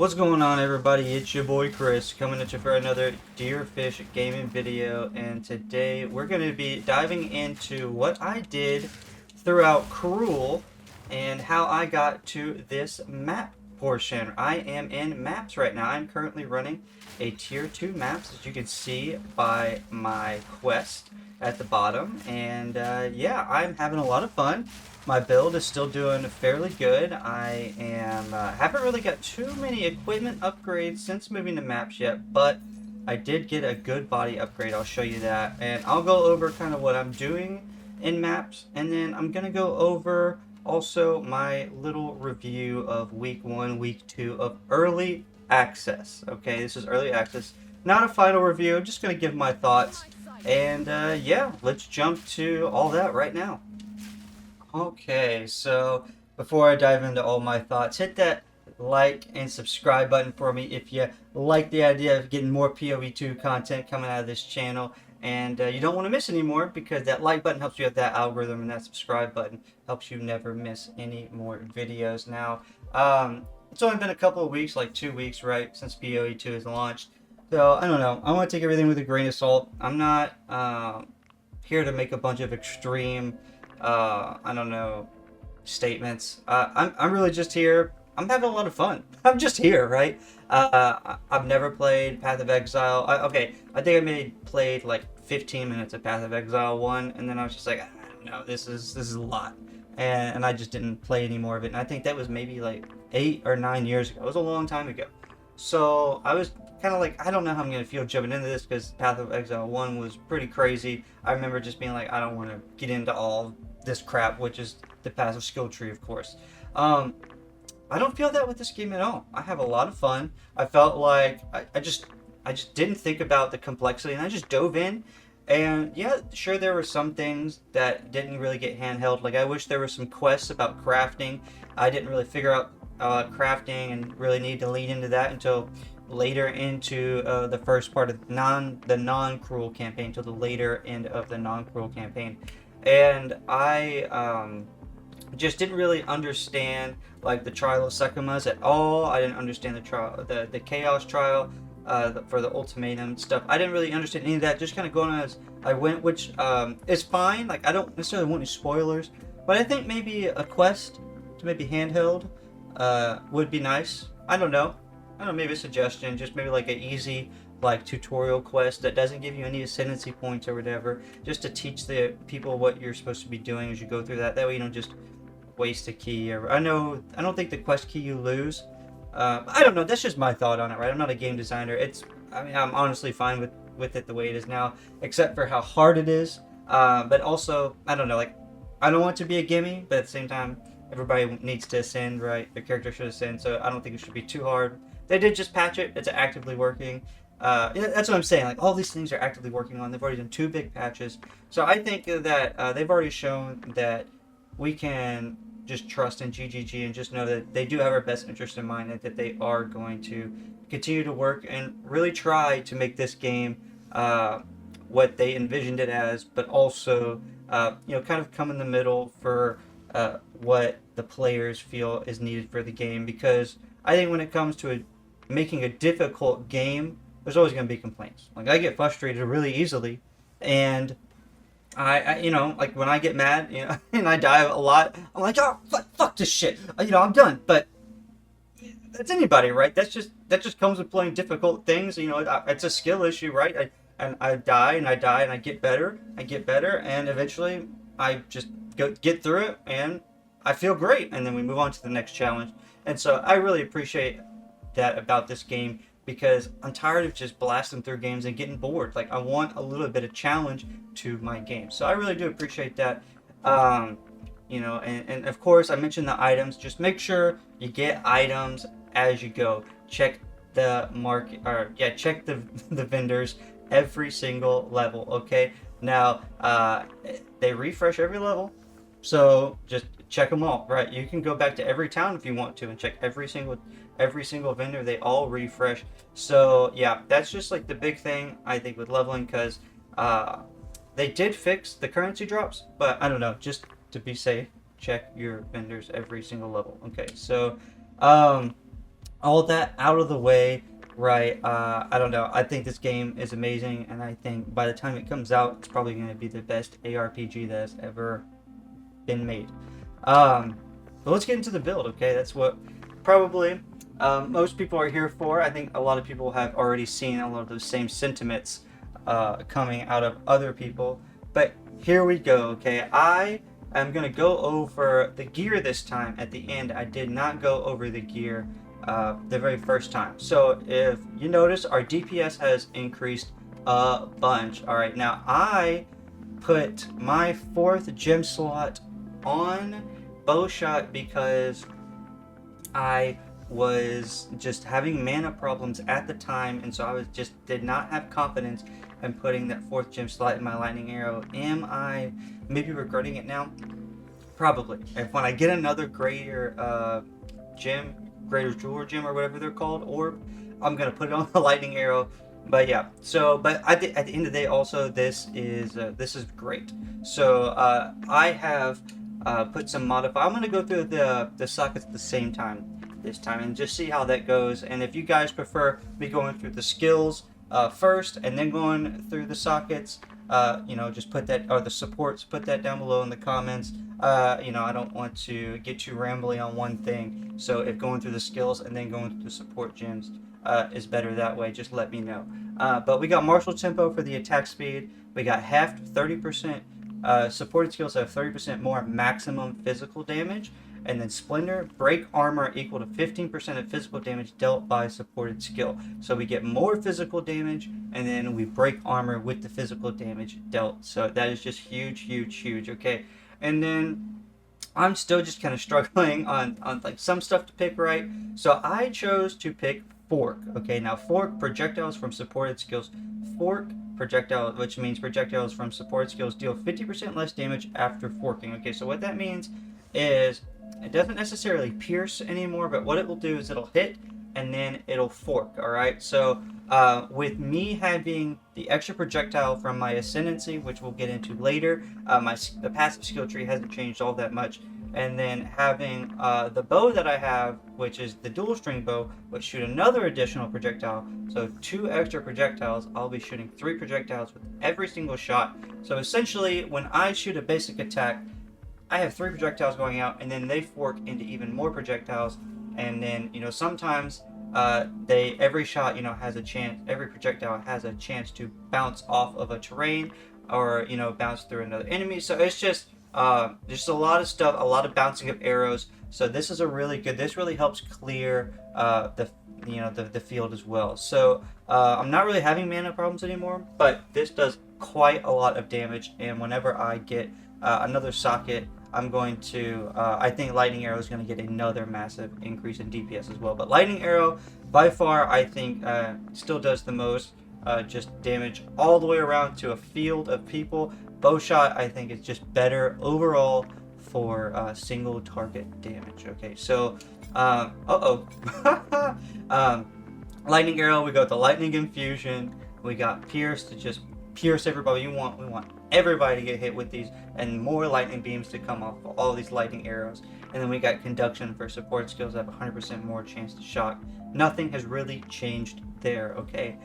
What's going on, everybody? It's your boy Chris coming at you for another Deer Fish gaming video, and today we're going to be diving into what I did throughout Cruel and how I got to this map portion. I am in maps right now. I'm currently running a tier 2 maps, as you can see by my quest at the bottom, and yeah, I'm having a lot of fun. My build is still doing fairly good. I am haven't really got too many equipment upgrades since moving to maps yet, but I did get a good body upgrade. I'll show you that, and I'll go over kind of what I'm doing in maps, and then I'm gonna go over also my little review of week 1, week 2 of early access. Okay, this is early access, not a final review. I'm just gonna give my thoughts, and yeah, let's jump to all that right now. Okay, so before I dive into all my thoughts, hit that like and subscribe button for me if you like the idea of getting more PoE2 content coming out of this channel, and you don't want to miss any more, because that like button helps you with that algorithm, and that subscribe button helps you never miss any more videos. Now, it's only been a couple of weeks, like 2 weeks, right, since PoE2 has launched, so I don't know. I want to take everything with a grain of salt. I'm not here to make a bunch of extreme I don't know, statements. I'm really just here. I'm having a lot of fun. I'm just here, right? I've never played Path of Exile. Okay, I think I played like 15 minutes of Path of Exile 1, and then I was just like, I don't know, this is a lot, and I just didn't play any more of it. And I think that was maybe like 8 or 9 years ago. It was a long time ago. So I was kind of like, I don't know how I'm going to feel jumping into this, because Path of Exile 1 was pretty crazy. I remember just being like, I don't want to get into all this crap, which is the passive skill tree, of course. I don't feel that with this game at all. I have a lot of fun. I felt like I just didn't think about the complexity, and I just dove in. And yeah, sure, there were some things that didn't really get handheld. Like, I wish there were some quests about crafting. I didn't really figure out crafting and really need to lean into that until later into the first part of the non-cruel campaign, till the later end of the non-cruel campaign. And I just didn't really understand like the trial of Sekimas at all. I didn't understand the trial, the chaos trial for the ultimatum stuff. I didn't really understand any of that. Just kind of going as I went, which is fine. Like, I don't necessarily want any spoilers, but I think maybe a quest to maybe handheld would be nice. I don't know, maybe a suggestion, just maybe like an easy like tutorial quest that doesn't give you any ascendancy points or whatever, just to teach the people what you're supposed to be doing as you go through that. That way you don't just waste a key. Or I don't think the quest key you lose. I don't know. That's just my thought on it, right? I'm not a game designer. I mean, I'm honestly fine with it the way it is now, except for how hard it is. But also, I don't know. Like, I don't want it to be a gimme, but at the same time, everybody needs to ascend, right? Their character should ascend, so I don't think it should be too hard. They did just patch it. It's actively working. Yeah, that's what I'm saying. Like, all these things are actively working on. They've already done 2 big patches, so I think that they've already shown that we can just trust in GGG and just know that they do have our best interest in mind, and that they are going to continue to work and really try to make this game what they envisioned it as, but also kind of come in the middle for what the players feel is needed for the game. Because I think when it comes to making a difficult game, there's always going to be complaints. Like, I get frustrated really easily, and I like when I get mad, and I die a lot, I'm like, oh, fuck this shit, I'm done. But that's anybody, right? That just comes with playing difficult things. It's a skill issue, right? I die and I die and I get better, and eventually I just get through it, and I feel great, and then we move on to the next challenge. And so I really appreciate that about this game, because I'm tired of just blasting through games and getting bored. Like, I want a little bit of challenge to my game, so I really do appreciate that. And of course, I mentioned the items. Just make sure you get items as you go. Check the market, or yeah, check the vendors every single level. Okay, now they refresh every level, so just check them all, right? You can go back to every town if you want to and check every single vendor. They all refresh. So yeah, that's just like the big thing I think with leveling, because they did fix the currency drops, but I don't know, just to be safe, check your vendors every single level. Okay, so all that out of the way, right? I don't know. I think this game is amazing, and I think by the time it comes out, it's probably going to be the best ARPG that has ever been made. Um, but let's get into the build, okay? That's what probably most people are here for. I think a lot of people have already seen a lot of those same sentiments coming out of other people. But here we go, okay? I'm going to go over the gear this time at the end. I did not go over the gear the very first time. So if you notice, our DPS has increased a bunch. All right, now I put my 4th gem slot on bow shot because I was just having mana problems at the time, and so I was just did not have confidence in putting that 4th gem slot in my lightning arrow. Am I maybe regretting it now? Probably. If when I get another greater gem, greater jeweler gem or whatever they're called, orb, I'm gonna put it on the lightning arrow. But yeah, so but at the end of the day, also this is great. So I have put some modify. I'm gonna go through the sockets at the same time this time and just see how that goes. And if you guys prefer me going through the skills first and then going through the sockets, just put that, or the supports, put that down below in the comments. I don't want to get too rambly on one thing. So if going through the skills and then going through the support gems is better that way, just let me know. But we got martial tempo for the attack speed. We got halved 30%. Supported skills have 30% more maximum physical damage. And then Splendor, break armor equal to 15% of physical damage dealt by supported skill. So we get more physical damage, and then we break armor with the physical damage dealt. So that is just huge, huge, huge. Okay, and then I'm still just kind of struggling on like some stuff to pick right. So I chose to pick Fork. Okay, now Fork, projectiles from supported skills. Fork projectile, which means projectiles from supported skills deal 50% less damage after forking. Okay, so what that means is it doesn't necessarily pierce anymore, but what it will do is it'll hit and then it'll fork. All right, so with me having the extra projectile from my ascendancy, which we'll get into later, the passive skill tree hasn't changed all that much, and then having the bow that I have, which is the dual string bow, which shoot another additional projectile. So 2 extra projectiles. I'll be shooting 3 projectiles with every single shot. So essentially, when I shoot a basic attack, I have 3 projectiles going out, and then they fork into even more projectiles. And then, sometimes every shot, has a chance, every projectile has a chance to bounce off of a terrain or, bounce through another enemy. So it's just a lot of stuff, a lot of bouncing of arrows. So this is this really helps clear the field as well. So I'm not really having mana problems anymore, but this does quite a lot of damage. And whenever I get another socket, I'm going to, I think Lightning Arrow is going to get another massive increase in DPS as well. But Lightning Arrow, by far, I think still does the most, just damage all the way around to a field of people. Bowshot, I think, is just better overall for single target damage. Okay, so, Lightning Arrow, we got the Lightning Infusion, we got Pierce to just pierce everybody. We want everybody to get hit with these, and more lightning beams to come off of all these lightning arrows. And then we got Conduction for support skills that have 100% more chance to shock. Nothing has really changed there, okay?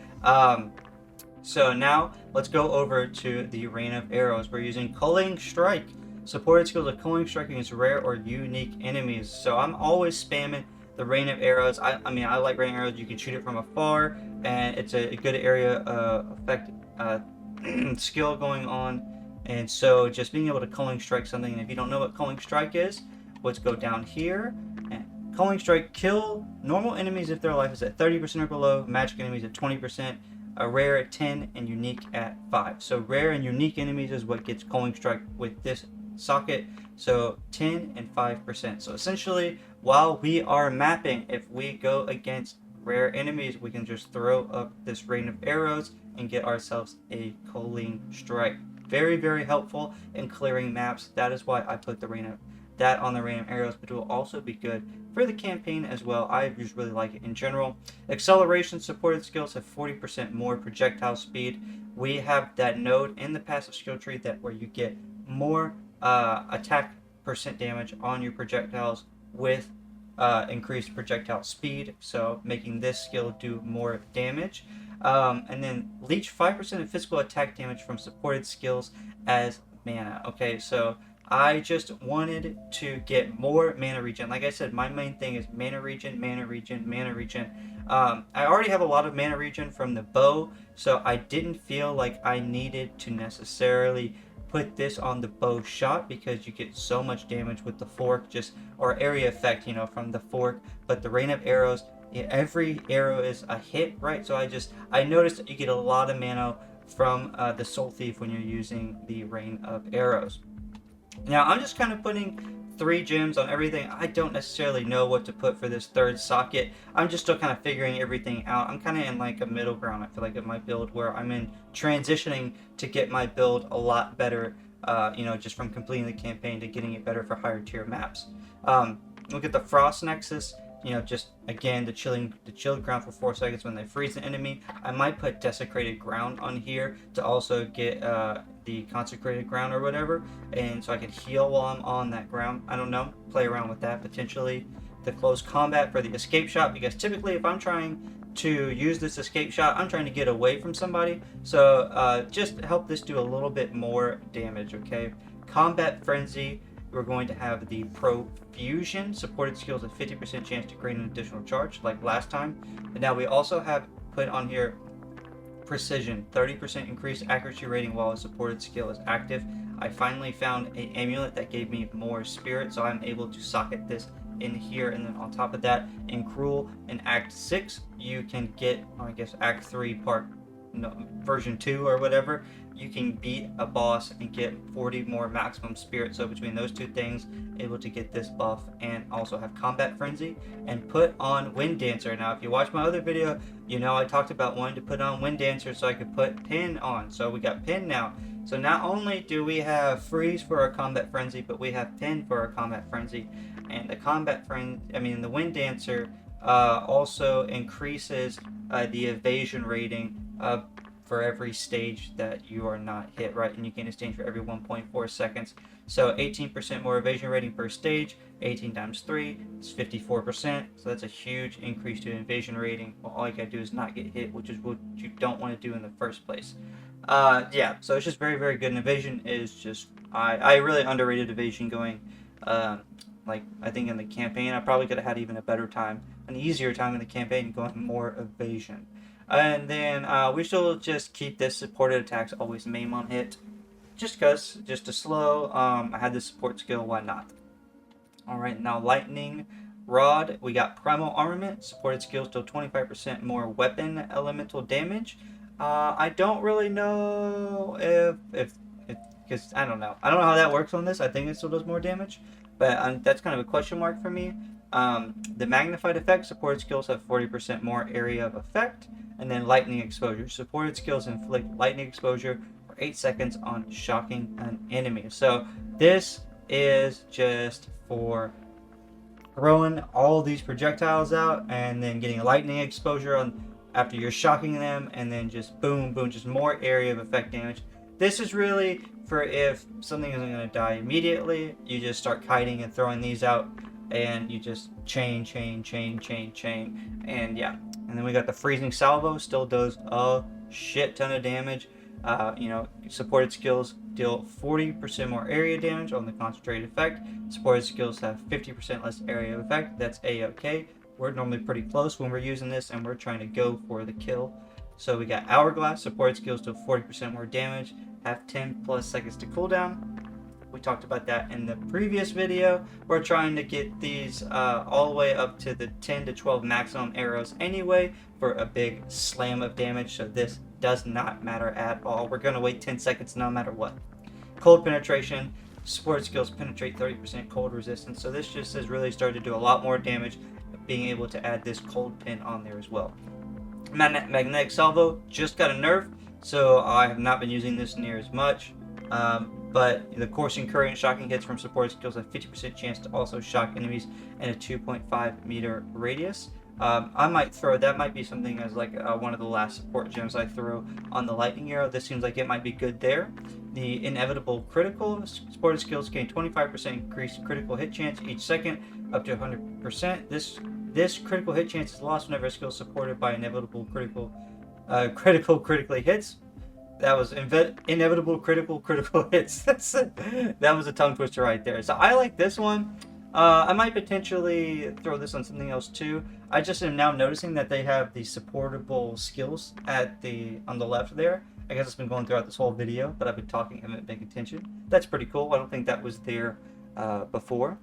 So now let's go over to the Rain of Arrows. We're using Culling Strike. Supported skills of Culling Strike against rare or unique enemies. So I'm always spamming the Rain of Arrows. I like Rain of Arrows. You can shoot it from afar, and it's a good area effect skill going on. And so just being able to Culling Strike something, and if you don't know what Culling Strike is, let's go down here. And Culling Strike, kill normal enemies if their life is at 30% or below, magic enemies at 20%, a rare at 10, and unique at 5. So rare and unique enemies is what gets Culling Strike with this socket. So 10 and 5%. So essentially, while we are mapping, if we go against rare enemies, we can just throw up this Rain of Arrows and get ourselves a Culling Strike. Very, very helpful in clearing maps. That is why I put that on the Rain of Arrows, but it will also be good for the campaign as well. I just really like it in general. Acceleration supported skills have 40% more projectile speed. We have that node in the passive skill tree where you get more attack percent damage on your projectiles with increased projectile speed, so making this skill do more damage. And then leech 5% of physical attack damage from supported skills as mana. Okay, so I just wanted to get more mana regen. Like I said, my main thing is mana regen, mana regen, mana regen. I already have a lot of mana regen from the bow, so I didn't feel like I needed to necessarily put this on the bow shot because you get so much damage with the fork, just or area effect, from the fork. But the rain of arrows, every arrow is a hit, right? So I noticed that you get a lot of mana from the Soul Thief when you're using the rain of arrows. Now I'm just kind of putting 3 gems on everything. I don't necessarily know what to put for this third socket. I'm just still kind of figuring everything out. I'm kind of in like a middle ground, I feel like, in my build, where I'm in transitioning to get my build a lot better, just from completing the campaign to getting it better for higher tier maps. Look at the Frost Nexus. Just again the chilled ground for 4 seconds when they freeze the enemy. I might put desecrated ground on here to also get the consecrated ground or whatever, and so I can heal while I'm on that ground. I don't know, play around with that potentially. The close combat for the escape shot, because typically if I'm trying to use this escape shot, I'm trying to get away from somebody, so just help this do a little bit more damage. Okay, combat frenzy. We're going to have the Profusion, supported skills at 50% chance to create an additional charge, like last time. And now we also have put on here Precision, 30% increased accuracy rating while a supported skill is active. I finally found an amulet that gave me more spirit, so I'm able to socket this in here. And then on top of that, in Cruel, in Act 6, you can get, I guess, Act 3, version 2 or whatever, you can beat a boss and get 40 more maximum spirit. So between those two things, able to get this buff and also have combat frenzy and put on Wind Dancer. Now if you watch my other video, I talked about wanting to put on Wind Dancer so I could put Pin on. So we got Pin now. So not only do we have freeze for our combat frenzy, but we have Pin for our combat frenzy. And the Wind Dancer also increases the evasion rating for every stage that you are not hit, right? And you gain a stage for every 1.4 seconds. So 18% more evasion rating per stage, 18 times 3 is 54%. So that's a huge increase to evasion rating. Well, all you gotta do is not get hit, which is what you don't want to do in the first place. So it's just very, very good. And evasion is just, I really underrated evasion going, I think in the campaign, I probably could have had even a better time, an easier time in the campaign going more evasion. And then we still just keep this supported attacks always maim on hit. Just to slow. I had this support skill, why not? Alright, now Lightning Rod. We got Primal Armament. Supported skills deal 25% more weapon elemental damage. I don't really know if because I don't know. I don't know how that works on this. I think it still does more damage. But that's kind of a question mark for me. The Magnified Effect. Supported skills have 40% more area of effect. And then Lightning Exposure. Supported skills inflict lightning exposure for 8 seconds on shocking an enemy. So this is just for throwing all these projectiles out and then getting lightning exposure on after you're shocking them, and then just boom, boom, just more area of effect damage. This is really for if something isn't going to die immediately, you just start kiting and throwing these out, and you just chain, and yeah. And then we got the Freezing Salvo, still does a shit ton of damage. Supported skills deal 40% more area damage on the concentrated effect. Supported skills have 50% less area of effect. That's a-okay. We're normally pretty close when we're using this, and we're trying to go for the kill. So we got Hourglass. Supported skills deal 40% more damage, have 10 plus seconds to cooldown. We talked about that in the previous video. We're trying to get these all the way up to the 10 to 12 maximum arrows anyway for a big slam of damage, so this does not matter at all. We're going to wait 10 seconds no matter what. Cold Penetration. Support skills penetrate 30% cold resistance, so this just has really started to do a lot more damage, being able to add this cold pin on there as well. Magnetic Salvo just got a nerf, so I have not been using this near as much. But the Coursing Current shocking hits from support skills have 50% chance to also shock enemies in a 2.5 meter radius. I might throw, that might be something as like one of the last support gems I throw on the lightning arrow. This seems like it might be good there. The inevitable critical supported skills gain 25% increased critical hit chance each second up to 100%. This critical hit chance is lost whenever a skill is supported by inevitable critically hits. That was inevitable critical hits. That was a tongue twister right there. So I like this one. I might potentially throw this on something else too. I just am now noticing that they have the supportable skills on the left there. I guess it's been going throughout this whole video, but I've been talking and paying attention. That's pretty cool. I don't think that was there before.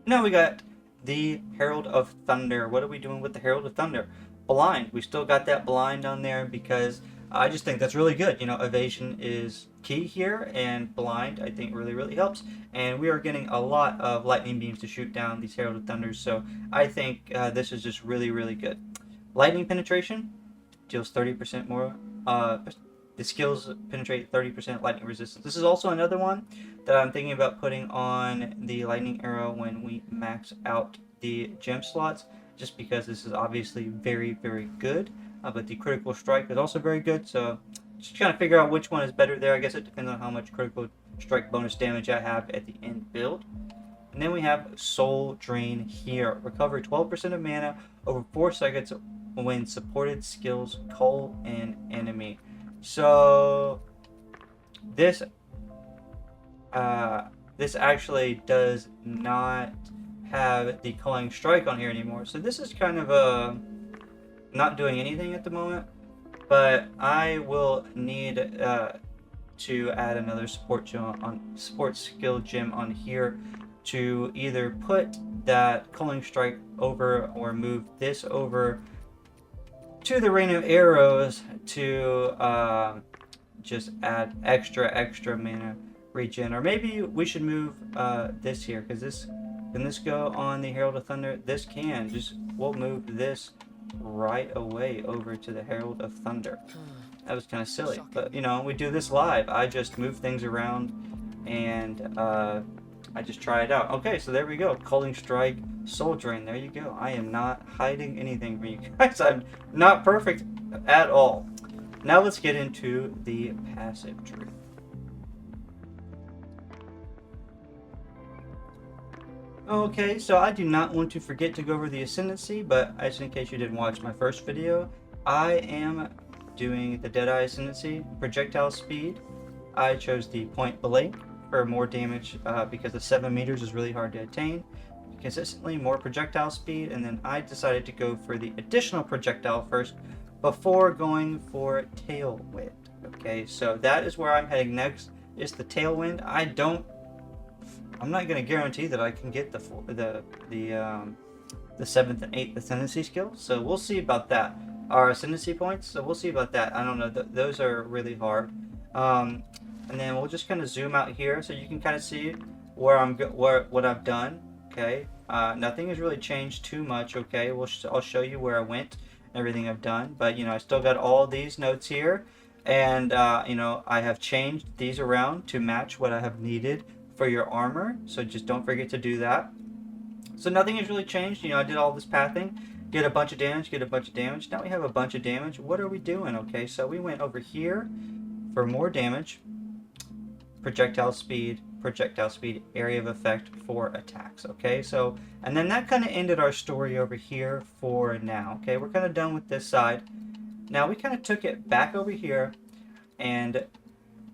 Now we got the Herald of Thunder. What are we doing with the Herald of Thunder? Blind. We still got that blind on there because I just think that's really good. You know, evasion is key here, and blind I think really helps. And we are getting a lot of lightning beams to shoot down these Herald of Thunders, so I think this is just really good. Lightning penetration deals 30% more. The skills penetrate 30% lightning resistance. This is also another one that I'm thinking about putting on the lightning arrow when we max out the gem slots, just because this is obviously very good. But the critical strike is also very good, so just trying to figure out which one is better there. I guess it depends on how much critical strike bonus damage I have at the end build. And then we have Soul Drain here. Recover 12% of mana over 4 seconds when supported skills cull an enemy. So this actually does not have the culling strike on here anymore. So this is kind of not doing anything at the moment, but I will need to add another support skill gem on here to either put that culling strike over or move this over to the rain of arrows to just add extra mana regen. Or maybe we should move this here, because can this go on the Herald of Thunder? This can. We'll move this right away over to the Herald of Thunder. That was kind of silly, but you know, we do this live. I just move things around and I just try it out. Okay, so there we go. Culling Strike, Soul Drain. There you go. I am not hiding anything from you guys. I'm not perfect at all. Now let's get into the passive tree. Okay, so I do not want to forget to go over the Ascendancy, but just in case you didn't watch my first video, I am doing the Deadeye Ascendancy. Projectile speed, I chose the Point Blank for more damage because the 7 meters is really hard to attain. Consistently more projectile speed, and then I decided to go for the additional projectile first before going for Tailwind. Okay, so that is where I'm heading next, is the Tailwind. I'm not going to guarantee that I can get the 7th and 8th Ascendancy skills, so we'll see about that. Our Ascendancy points, so we'll see about that. I don't know, those are really hard. And then we'll just kind of zoom out here so you can kind of see where what I've done. Okay, nothing has really changed too much. Okay, I'll show you where I went, everything I've done, but you know, I still got all these notes here, and you know, I have changed these around to match what I have needed for your armor, so just don't forget to do that. So nothing has really changed. You know, I did all this pathing, get a bunch of damage, get a bunch of damage. Now we have a bunch of damage. What are we doing? Okay, so we went over here for more damage, projectile speed, area of effect for attacks. Okay, so, and then that kind of ended our story over here for now. Okay, we're kind of done with this side. Now we kind of took it back over here, and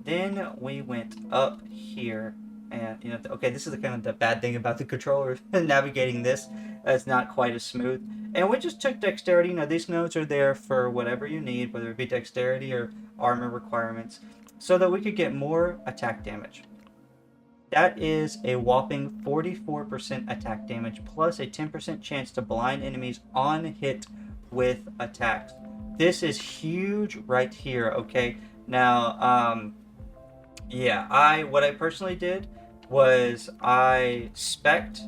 then we went up here. And you know, okay, this is kind of the bad thing about the controller. Navigating this, it's not quite as smooth. And we just took dexterity. You know, these nodes are there for whatever you need, whether it be dexterity or armor requirements, so that we could get more attack damage. That is a whopping 44% attack damage, plus a 10% chance to blind enemies on hit with attacks. This is huge right here. Okay, now yeah, what I personally did was I spec'd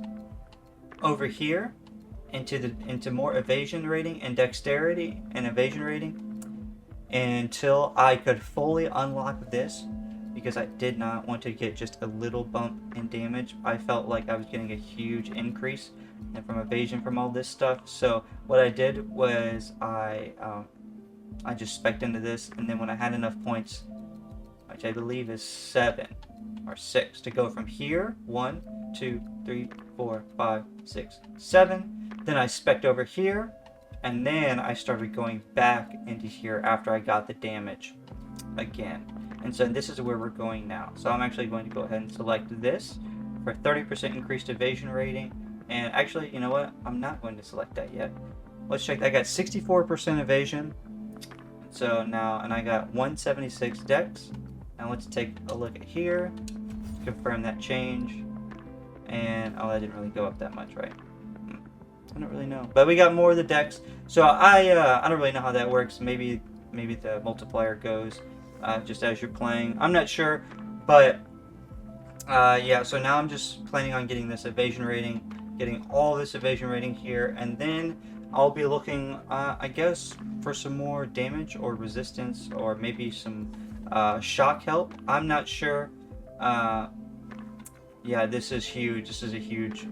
over here into more evasion rating and dexterity and evasion rating until I could fully unlock this, because I did not want to get just a little bump in damage. I felt like I was getting a huge increase and from evasion from all this stuff. So what I did was I just spec'd into this, and then when I had enough points, which I believe is 7 or 6, to go from here, 1, 2, 3, 4, 5, 6, 7. Then I spec'd over here, and then I started going back into here after I got the damage again. And so this is where we're going now. So I'm actually going to go ahead and select this for 30% increased evasion rating. And actually, you know what? I'm not going to select that yet. Let's check. I got 64% evasion. So now, and I got 176 dex. Now let's take a look at here, confirm that change. And oh, that didn't really go up that much, right? I don't really know, but we got more of the dex. So I don't really know how that works. Maybe the multiplier goes just as you're playing. I'm not sure, but yeah. So now I'm just planning on getting this evasion rating, getting all this evasion rating here, and then I'll be looking, I guess, for some more damage or resistance, or maybe some shock help. I'm not sure. Yeah, this is huge. This is a huge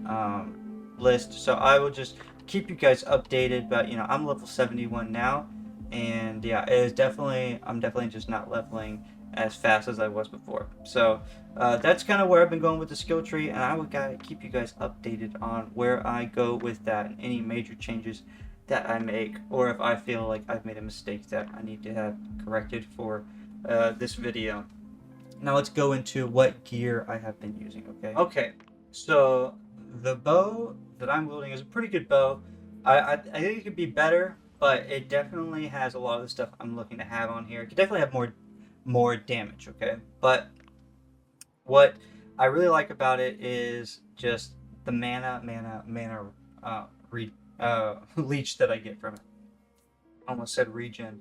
list. So I will just keep you guys updated. But you know, I'm level 71 now, and yeah, it is definitely. I'm definitely just not leveling as fast as I was before. So that's kind of where I've been going with the skill tree, and I will keep you guys updated on where I go with that and any major changes that I make, or if I feel like I've made a mistake that I need to have corrected for this video. Now let's go into what gear I have been using, okay? So the bow that I'm wielding is a pretty good bow. I think it could be better, but it definitely has a lot of the stuff I'm looking to have on here. It could definitely have more damage, okay? But what I really like about it is just the mana leech that I get from it. Almost said regen.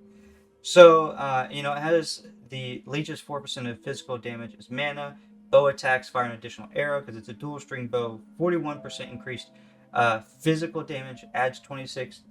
So, you know, it has the leeches 4% of physical damage as mana. Bow attacks fire an additional arrow because it's a dual string bow. 41% increased physical damage, adds 26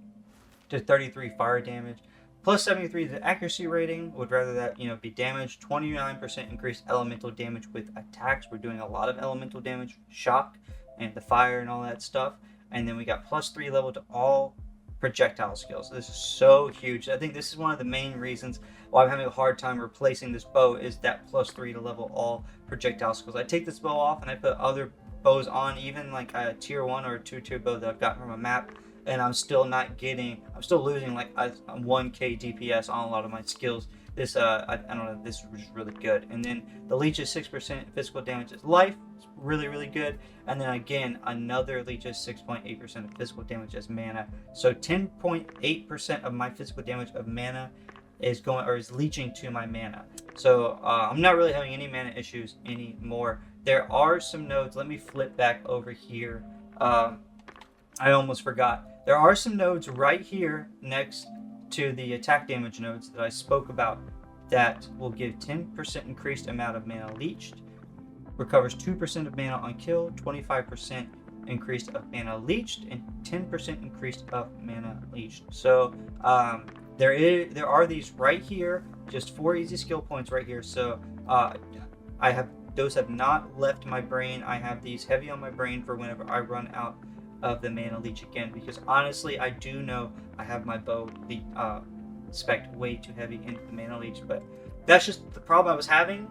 to 33 fire damage. Plus 73 the accuracy rating. Would rather that, you know, be damage. 29% increased elemental damage with attacks. We're doing a lot of elemental damage, shock, and the fire and all that stuff. And then we got plus 3 level to all projectile skills. This is so huge. I think this is one of the main reasons why I'm having a hard time replacing this bow, is that plus 3 to level all projectile skills. I take this bow off and I put other bows on, even like a tier 1 or a 2-tier bow that I've gotten from a map, and I'm still losing like a 1k DPS on a lot of my skills. This I don't know, this is really good. And then the leech is 6% physical damage as life. It's really good. And then again, another leech is 6.8% of physical damage as mana. So 10.8% of my physical damage of mana is leeching to my mana. So I'm not really having any mana issues anymore. There are some nodes. Let me flip back over here. I almost forgot. There are some nodes right here next to the attack damage nodes that I spoke about that will give 10% increased amount of mana leeched, recovers 2% of mana on kill, 25% increased of mana leeched, and 10% increased of mana leeched. So there are these right here, just 4 easy skill points right here. So those have not left my brain. I have these heavy on my brain for whenever I run out of the mana leech again, because honestly I do know I have my bow spec'd way too heavy into the mana leech, but that's just the problem I was having,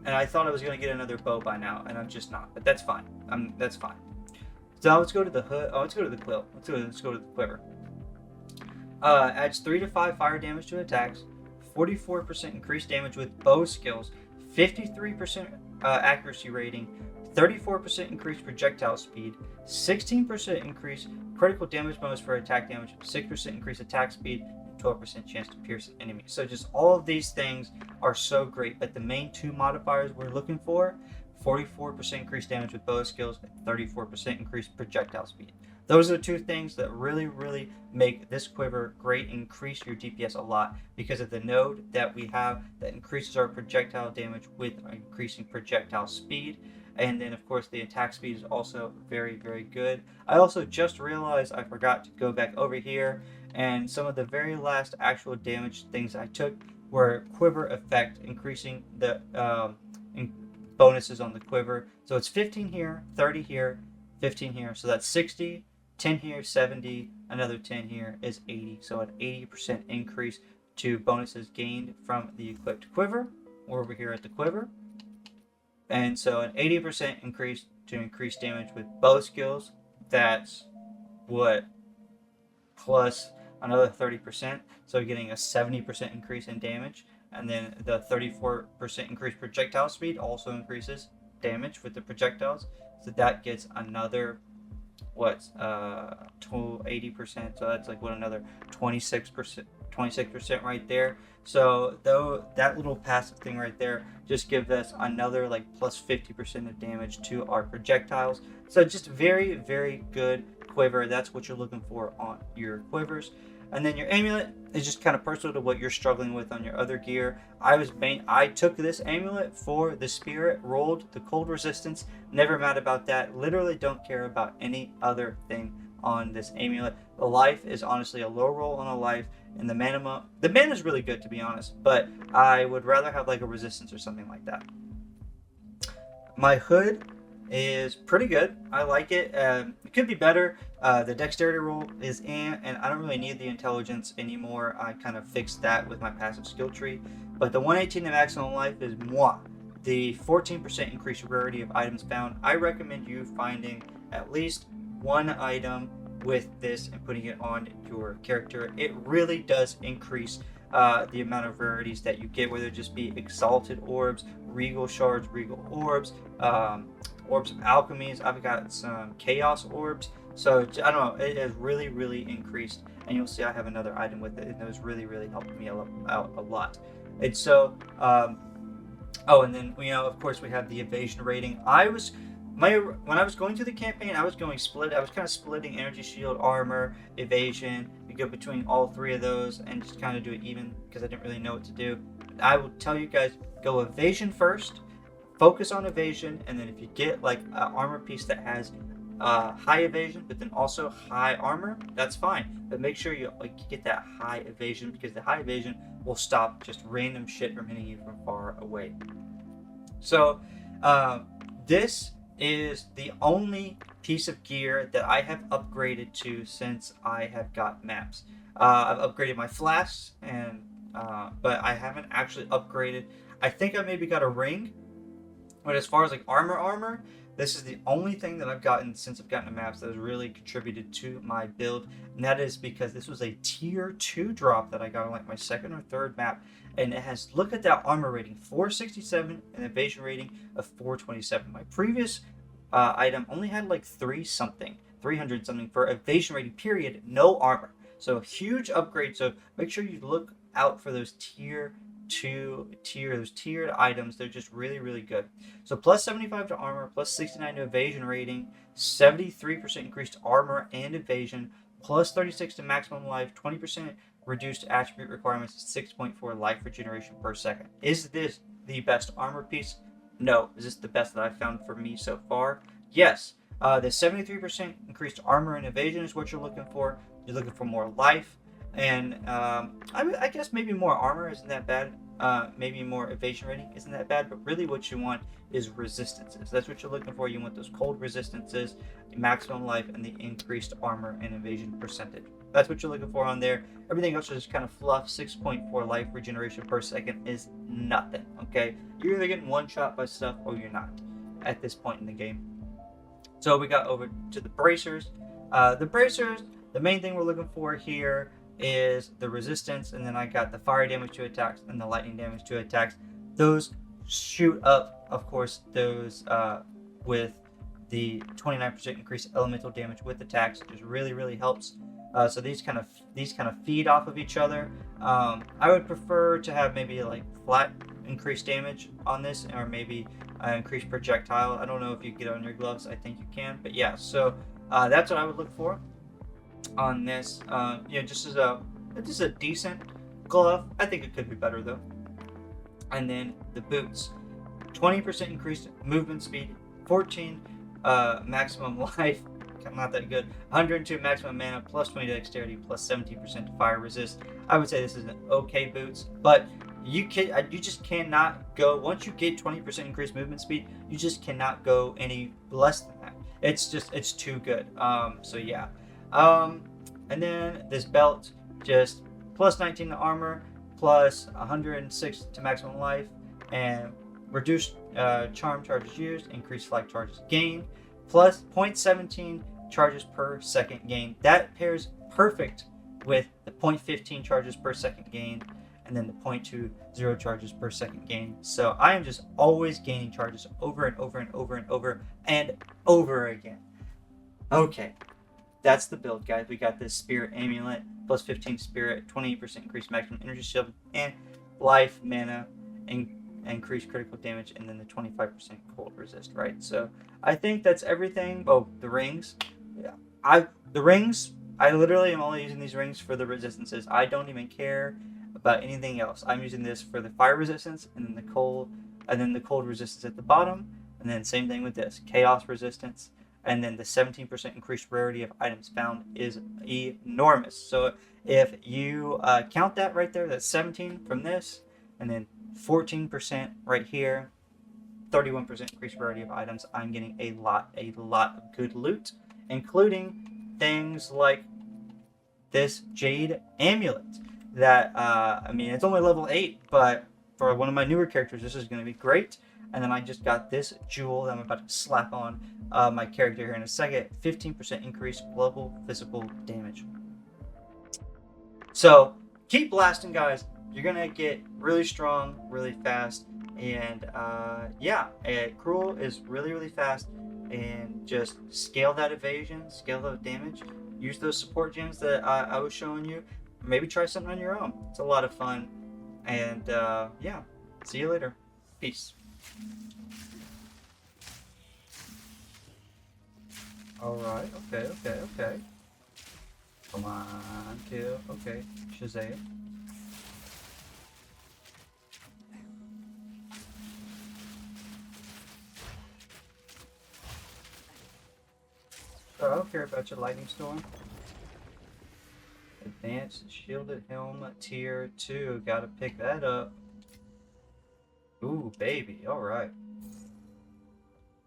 and I thought I was going to get another bow by now, and I'm just not. But that's fine. That's fine. So now let's go to the hood. Oh, let's go to the quill. Let's go to the quiver. Adds 3 to 5 fire damage to attacks, 44% increased damage with bow skills, 53% accuracy rating, 34% increased projectile speed, 16% increased critical damage bonus for attack damage, 6% increased attack speed, 12% chance to pierce an enemy. So just all of these things are so great, but the main 2 modifiers we're looking for, 44% increased damage with bow skills, and 34% increased projectile speed. Those are the 2 things that really make this quiver great, increase your DPS a lot, because of the node that we have that increases our projectile damage with increasing projectile speed. And then of course the attack speed is also very good. I also just realized I forgot to go back over here, and some of the very last actual damage things I took were quiver effect, increasing the bonuses on the quiver. So it's 15 here, 30 here, 15 here. So that's 60, 10 here, 70, another 10 here is 80. So an 80% increase to bonuses gained from the equipped quiver. We're over here at the quiver. And so an 80% increase to increase damage with bow skills. That's what? Plus another 30%. So you're getting a 70% increase in damage. And then the 34% increased projectile speed also increases damage with the projectiles. So that gets another, 80%. So that's like another 26% right there. So though that little passive thing right there just gives us another like plus 50% of damage to our projectiles. So just very, very good quiver. That's what you're looking for on your quivers. And then your amulet is just kind of personal to what you're struggling with on your other gear. I took this amulet for the spirit, rolled the cold resistance, never mad about that. Literally don't care about any other thing on this amulet. The life is honestly a low roll on a life, and the mana is really good, to be honest, but I would rather have like a resistance or something like that. My hood is pretty good. I like it. It could be better. The dexterity roll is and I don't really need the intelligence anymore. I kind of fixed that with my passive skill tree. But the 118 to maximum life is moi. The 14% increased rarity of items found. I recommend you finding at least one item with this and putting it on your character. It really does increase the amount of rarities that you get, whether it just be exalted orbs, regal shards, regal orbs, orbs of alchemies. I've got some chaos orbs. So I don't know, it has really, really increased, and you'll see I have another item with it, and those really, really helped me out a lot. And so, and then of course we have the evasion rating. When I was going through the campaign, I was kind of splitting energy shield, armor, evasion. You go between all three of those and just kind of do it even because I didn't really know what to do. I will tell you guys, go evasion first, focus on evasion, and then if you get like an armor piece that has high evasion but then also high armor, that's fine. But make sure you get that high evasion, because the high evasion will stop just random shit from hitting you from far away. So this is the only piece of gear that I have upgraded to since I have got maps. I've upgraded my flasks, but I haven't actually upgraded. I think I maybe got a ring, but as far as like armor, this is the only thing that I've gotten since I've gotten the maps that has really contributed to my build, and that is because this was a tier 2 drop that I got on like my second or third map, and it has, look at that armor rating, 467, and evasion rating of 427. My previous item only had like 300 something for evasion rating, period, no armor. So huge upgrade. So make sure you look out for those tiered items. They're just really, really good. So plus 75 to armor, plus 69 to evasion rating, 73% increased armor and evasion, plus 36 to maximum life, 20% reduced attribute requirements, 6.4 life regeneration per second. Is this the best armor piece? No. Is this the best that I've found for me so far? Yes. The 73% increased armor and evasion is what you're looking for. You're looking for more life, and I guess maybe more armor isn't that bad. Maybe more evasion rating isn't that bad, but really what you want is resistances. That's what you're looking for. You want those cold resistances, the maximum life, and the increased armor and evasion percentage. That's what you're looking for on there. Everything else is just kind of fluff. 6.4 life regeneration per second is nothing, okay? You're either getting one shot by stuff or you're not at this point in the game. So we got over to the bracers. The main thing we're looking for here is the resistance, and then I got the fire damage to attacks and the lightning damage to attacks. Those shoot up, of course, those with the 29% increased elemental damage with attacks, which really, really helps. So these kind of feed off of each other. I would prefer to have maybe like flat increased damage on this, or maybe increased projectile. I don't know if you get on your gloves. I think you can, but yeah. So that's what I would look for on this. Just as a decent glove. I think it could be better though. And then the boots, 20% increased movement speed, 14 maximum life, not that good, 102 maximum mana, plus 20 dexterity, plus 17% fire resist. I would say this is an okay boots, but you just cannot go once you get 20% increased movement speed. You just cannot go any less than that. It's too good. So yeah. And then this belt just plus 19 to armor, plus 106 to maximum life, and reduced charm charges used, increased flag charges gained, plus 0.17 charges per second gained. That pairs perfect with the 0.15 charges per second gained, and then the 0.20 charges per second gained. So I am just always gaining charges over and over and over and over and over again. Okay, that's the build, guys. We got this Spirit Amulet, plus 15 Spirit, 28% increased maximum energy shield, and life, mana, and increased critical damage, and then the 25% cold resist, right? So I think that's everything. Oh, the rings. Yeah, the rings, I literally am only using these rings for the resistances. I don't even care about anything else. I'm using this for the fire resistance, and then the cold resistance at the bottom, and then same thing with this chaos resistance. And then the 17% increased rarity of items found is enormous. So if you count that right there, that's 17 from this, and then 14% right here, 31% increased rarity of items. I'm getting a lot of good loot, including things like this Jade Amulet. That, I mean, it's only level 8, but for one of my newer characters, this is going to be great. And then I just got this jewel that I'm about to slap on my character here in a second. 15% increased global physical damage. So keep blasting, guys. You're going to get really strong, really fast. And yeah, Cruel is really fast. And just scale that evasion, scale that damage. Use those support gems that I was showing you. Maybe try something on your own. It's a lot of fun. And yeah, see you later. Peace. Alright, okay. Come on, kill. Okay, Shazam. I don't care about your lightning storm. Advanced shielded helmet tier 2. Gotta pick that up. Ooh, baby. Alright.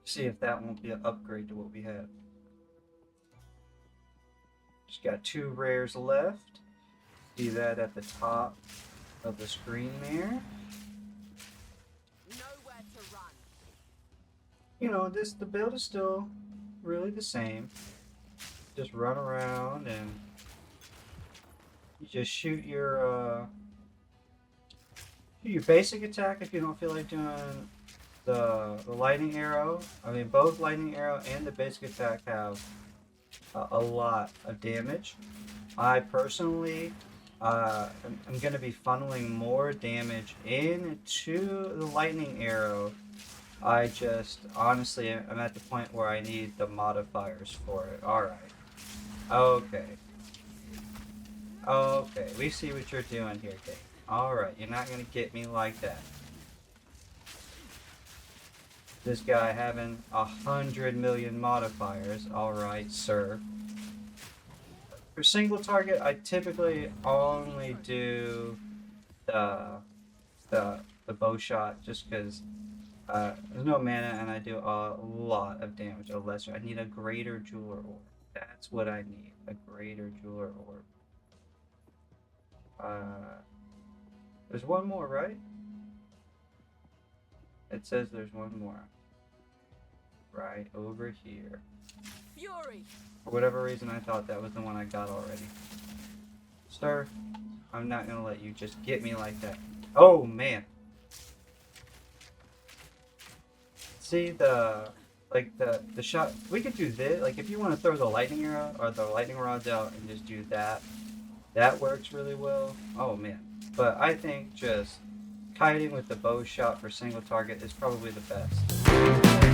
See if that won't be an upgrade to what we have. Just got 2 rares left. See that at the top of the screen there. Nowhere to run. You know, the build is still really the same. Just run around and you just shoot your basic attack if you don't feel like doing the lightning arrow. I mean, both lightning arrow and the basic attack have a lot of damage. I personally I'm going to be funneling more damage into the lightning arrow. I just honestly I'm at the point where I need the modifiers for it. All right. Okay, we see what you're doing here, Dave. Alright, you're not gonna get me like that. This guy having 100 million modifiers. Alright, sir. For single target, I typically only do the bow shot just because there's no mana and I do a lot of damage. A lesser. I need a greater jeweler orb. That's what I need. A greater jeweler orb. There's one more, right? It says there's one more. Right over here. Fury. For whatever reason, I thought that was the one I got already. Sir, I'm not gonna let you just get me like that. Oh, man. See the shot. We could do this. Like, if you want to throw the lightning arrow or the lightning rods out and just do that, that works really well. Oh, man. But I think just kiting with the bow shot for single target is probably the best.